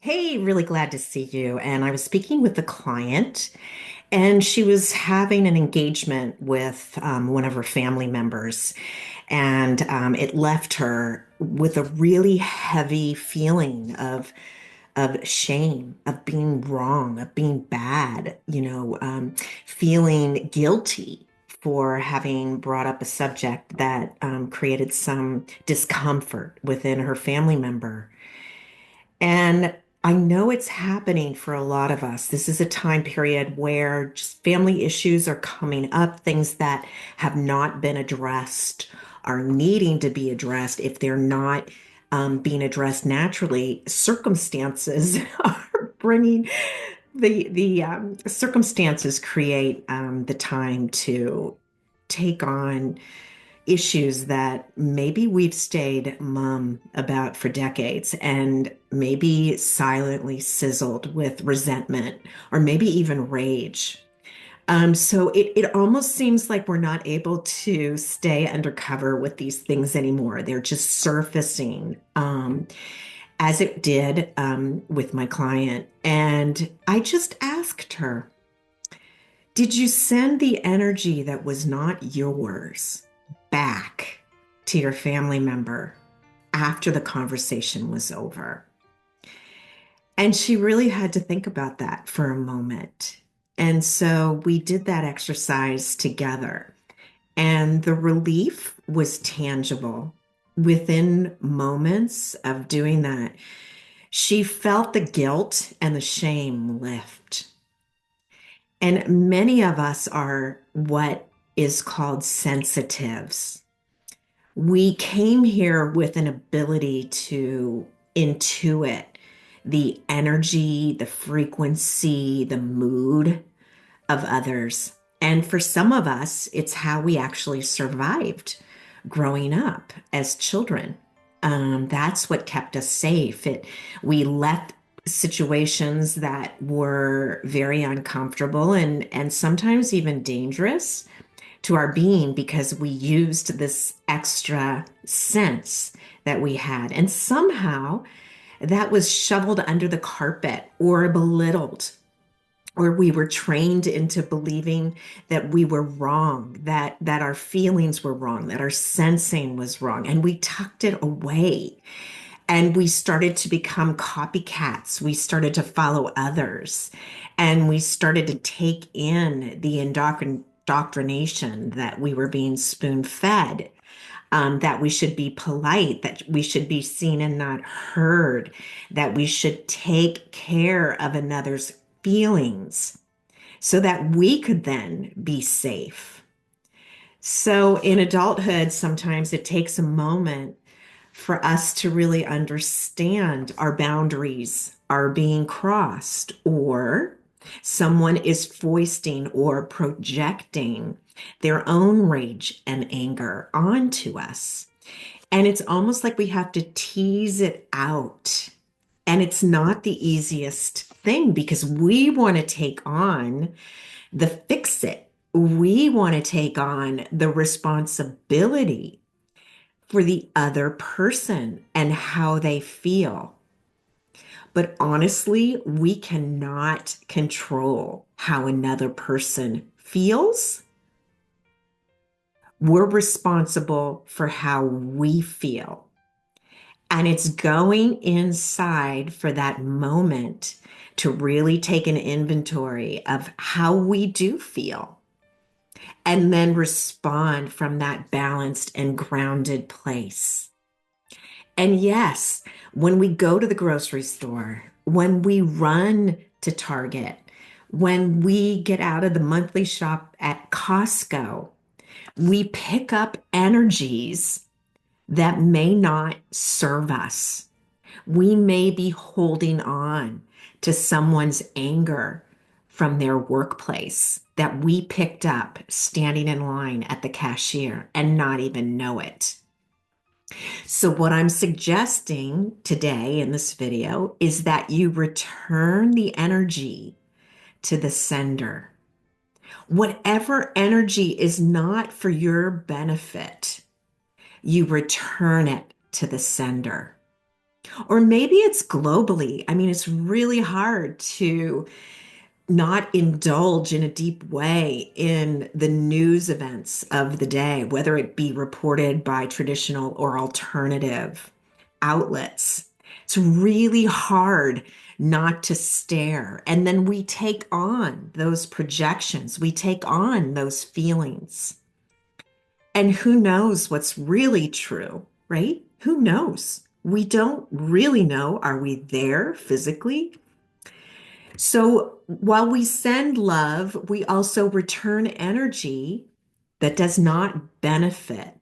Hey, really glad to see you. And I was speaking with the client, and she was having an engagement with one of her family members, and it left her with a really heavy feeling of shame, of being wrong, of being bad, feeling guilty for having brought up a subject that created some discomfort within her family member. And I know it's happening for a lot of us. This is a time period where just family issues are coming up, things that have not been addressed are needing to be addressed. If they're not being addressed naturally, circumstances are bringing the circumstances create the time to take on issues that maybe we've stayed mum about for decades and maybe silently sizzled with resentment or maybe even rage. So it almost seems like we're not able to stay undercover with these things anymore. They're just surfacing, as it did with my client. And I just asked her, did you send the energy that was not yours back to your family member after the conversation was over? And she really had to think about that for a moment. And so we did that exercise together, and the relief was tangible. Within moments of doing that, she felt the guilt and the shame lift. And many of us are what is called sensitives. We came here with an ability to intuit the energy, the frequency, the mood of others. And for some of us, it's how we actually survived growing up as children. That's what kept us safe. We left situations that were very uncomfortable and sometimes even dangerous to our being because we used this extra sense that we had. And somehow that was shoveled under the carpet or belittled, or we were trained into believing that we were wrong, that our feelings were wrong, that our sensing was wrong, and we tucked it away. And we started to become copycats. We started to follow others, and we started to take in the indoctrination that we were being spoon fed, that we should be polite, that we should be seen and not heard, that we should take care of another's feelings so that we could then be safe. So in adulthood, sometimes it takes a moment for us to really understand our boundaries are being crossed, or someone is foisting or projecting their own rage and anger onto us. And it's almost like we have to tease it out. And it's not the easiest thing because we want to take on the fix it. We want to take on the responsibility for the other person and how they feel. But honestly, we cannot control how another person feels. We're responsible for how we feel. And it's going inside for that moment to really take an inventory of how we do feel and then respond from that balanced and grounded place. And yes, when we go to the grocery store, when we run to Target, when we get out of the monthly shop at Costco, we pick up energies that may not serve us. We may be holding on to someone's anger from their workplace that we picked up standing in line at the cashier and not even know it. So, what I'm suggesting today in this video is that you return the energy to the sender. Whatever energy is not for your benefit, you return it to the sender. Or maybe it's globally. I mean, it's really hard to not indulge in a deep way in the news events of the day, whether it be reported by traditional or alternative outlets. It's really hard not to stare. And then we take on those projections, we take on those feelings. And who knows what's really true, right? Who knows? We don't really know. Are we there physically? So while we send love, we also return energy that does not benefit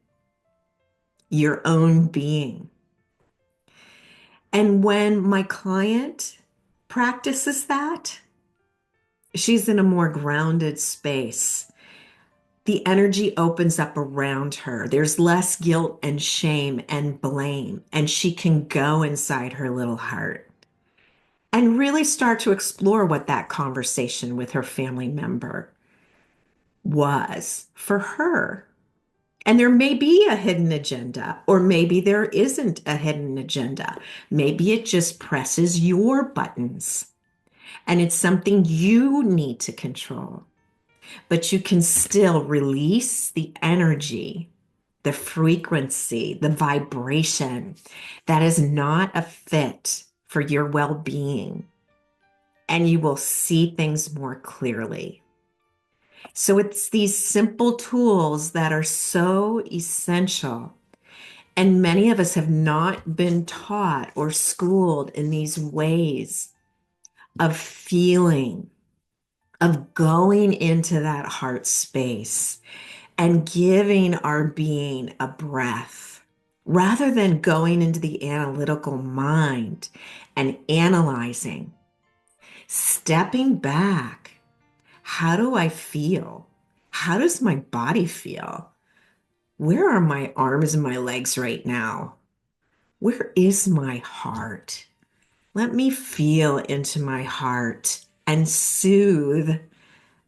your own being. And when my client practices that, she's in a more grounded space. The energy opens up around her. There's less guilt and shame and blame, and she can go inside her little heart and really start to explore what that conversation with her family member was for her. And there may be a hidden agenda, or maybe there isn't a hidden agenda. Maybe it just presses your buttons and it's something you need to control, but you can still release the energy, the frequency, the vibration that is not a fit for your well being, and you will see things more clearly. So it's these simple tools that are so essential. And many of us have not been taught or schooled in these ways of feeling, of going into that heart space and giving our being a breath rather than going into the analytical mind and analyzing, stepping back. How do I feel? How does my body feel? Where are my arms and my legs right now? Where is my heart? Let me feel into my heart and soothe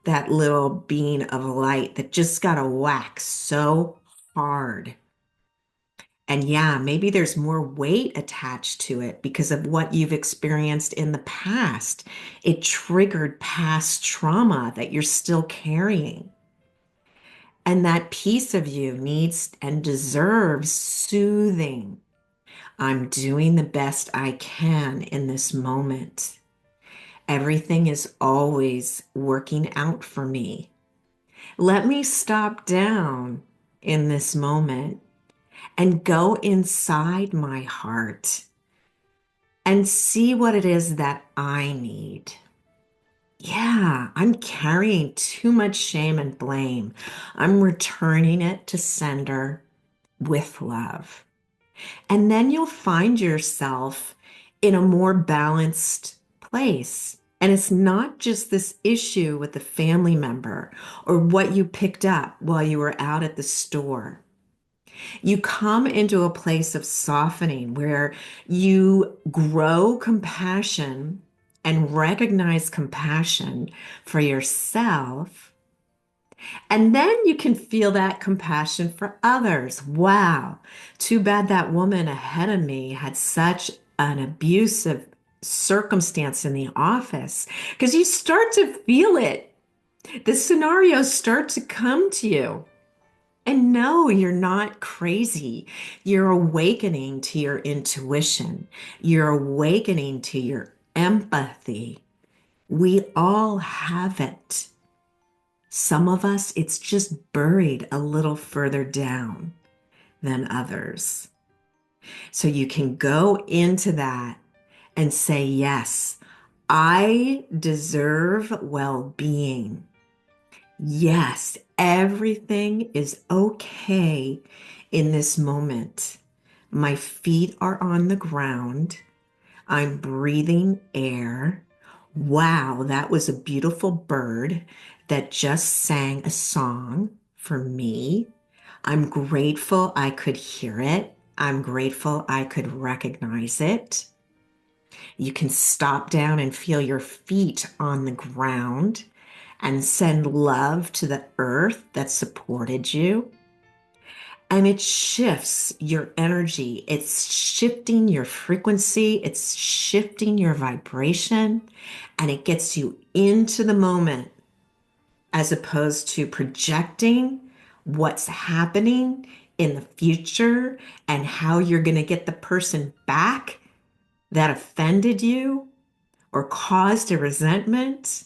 that little beam of light that just got a whack so hard. And yeah, maybe there's more weight attached to it because of what you've experienced in the past. It triggered past trauma that you're still carrying. And that piece of you needs and deserves soothing. I'm doing the best I can in this moment. Everything is always working out for me. Let me stop down in this moment and go inside my heart and see what it is that I need. Yeah, I'm carrying too much shame and blame. I'm returning it to sender with love. And then you'll find yourself in a more balanced place. And it's not just this issue with the family member or what you picked up while you were out at the store. You come into a place of softening where you grow compassion and recognize compassion for yourself. And then you can feel that compassion for others. Wow, too bad that woman ahead of me had such an abusive circumstance in the office. Because you start to feel it. The scenarios start to come to you. And no, you're not crazy. You're awakening to your intuition. You're awakening to your empathy. We all have it. Some of us, it's just buried a little further down than others. So you can go into that and say, yes, I deserve well-being. Yes, everything is okay in this moment. My feet are on the ground. I'm breathing air. Wow, that was a beautiful bird that just sang a song for me. I'm grateful I could hear it. I'm grateful I could recognize it. You can stop down and feel your feet on the ground and send love to the earth that supported you. and it shifts your energy. It's shifting your frequency. It's shifting your vibration, and it gets you into the moment as opposed to projecting what's happening in the future and how you're going to get the person back that offended you or caused a resentment,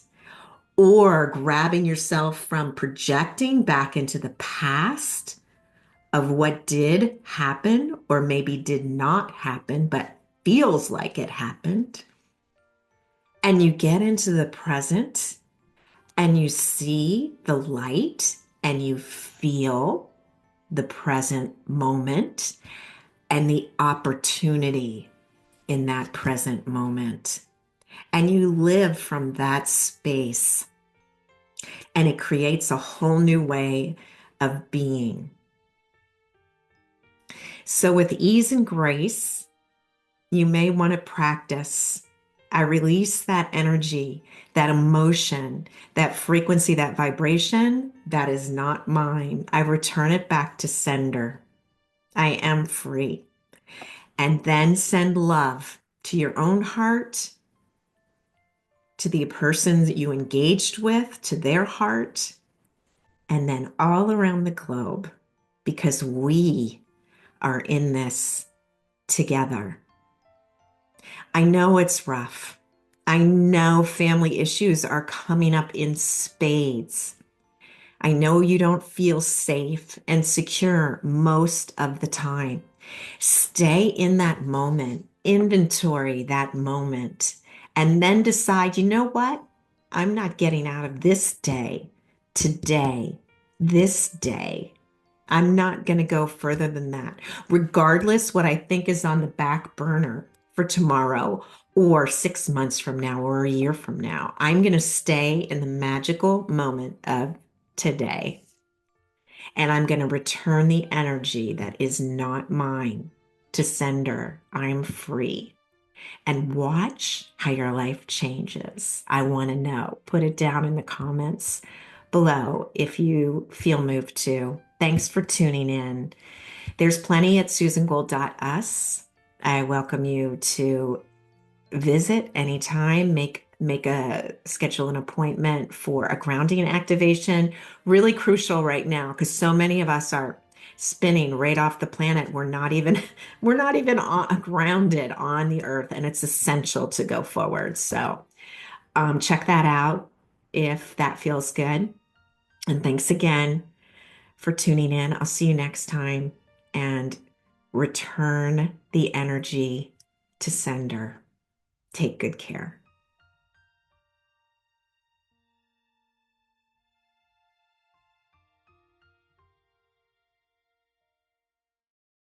or grabbing yourself from projecting back into the past of what did happen or maybe did not happen, but feels like it happened. And you get into the present and you see the light and you feel the present moment and the opportunity in that present moment. And you live from that space, and it creates a whole new way of being. So, with ease and grace, you may want to practice. I release that energy, that emotion, that frequency, that vibration that is not mine. I return it back to sender. I am free. And then send love to your own heart, to the person that you engaged with, to their heart, and then all around the globe, because we are in this together. I know it's rough. I know family issues are coming up in spades. I know you don't feel safe and secure most of the time. Stay in that moment, inventory that moment, and then decide, you know what? I'm not getting out of this day, today, this day. I'm not going to go further than that, regardless what I think is on the back burner for tomorrow or 6 months from now or a year from now. I'm going to stay in the magical moment of today. And I'm going to return the energy that is not mine to sender. I'm free. And watch how your life changes. I want to know. Put it down in the comments below if you feel moved to. Thanks for tuning in. There's plenty at susangold.us. I welcome you to visit anytime, make a schedule an appointment for a grounding activation. Really crucial right now because so many of us are spinning right off the planet. We're not even grounded on the earth, and it's essential to go forward. So check that out if that feels good. And thanks again for tuning in. I'll see you next time, and return the energy to sender. Take good care.